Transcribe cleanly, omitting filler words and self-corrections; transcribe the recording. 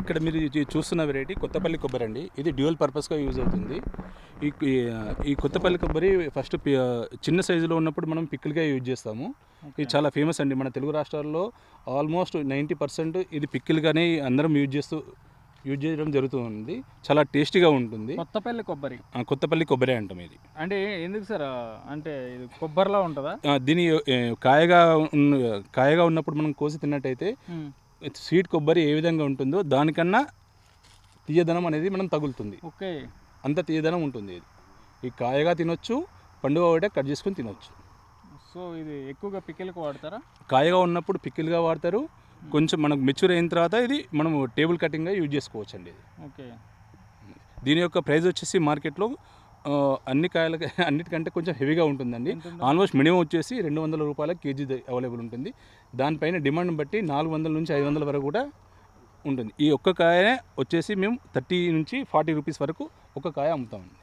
ఇక్కడ మీరు చూస్తున్న వెరైటీ కొత్తపల్లి కొబ్బరి అండి. ఇది డ్యూయల్ పర్పస్గా యూజ్ అవుతుంది. ఈ ఈ కొత్తపల్లి కొబ్బరి ఫస్ట్ చిన్న సైజులో ఉన్నప్పుడు మనం పిక్కిల్గా యూజ్ చేస్తాము. ఇది చాలా ఫేమస్ అండి మన తెలుగు రాష్ట్రాల్లో. ఆల్మోస్ట్ 90% ఇది పిక్కిల్గానే అందరం యూజ్ చేయడం జరుగుతుంది. చాలా టేస్టీగా ఉంటుంది. కొత్తపల్లి కొబ్బరి అంటాం ఇది. అంటే ఎందుకు సార్, అంటే ఇది కొబ్బరిలా ఉంటుందా? దీని కాయగా ఉన్నప్పుడు మనం కోసి తిన్నట్టయితే స్వీట్ కొబ్బరి ఏ విధంగా ఉంటుందో దానికన్నా తీయదనం అనేది మనం తగులుతుంది. ఓకే, అంత తీయదనం ఉంటుంది. ఇది ఈ కాయగా తినొచ్చు, పండుగ ఒకటే కట్ చేసుకొని తినొచ్చు. సో ఇది ఎక్కువగా పికిల్కి వాడతారా? కాయగా ఉన్నప్పుడు పికిల్గా వాడతారు. కొంచెం మనకు మెచ్యూర్ అయిన తర్వాత ఇది మనం టేబుల్ కటింగ్గా యూజ్ చేసుకోవచ్చు అండి. ఇది ఓకే. దీని యొక్క ప్రైస్ వచ్చేసి మార్కెట్లో అన్నిటికంటే కొంచెం హెవీగా ఉంటుందండి. ఆల్మోస్ట్ మినిమం వచ్చేసి 200 రూపాయల కేజీ అవైలబుల్ ఉంటుంది. దానిపైన డిమాండ్ బట్టి 400 నుంచి 500 వరకు కూడా ఉంటుంది. ఈ ఒక్క కాయ వచ్చేసి మేము 30 నుంచి 40 రూపీస్ వరకు ఒక కాయ అమ్ముతామండి.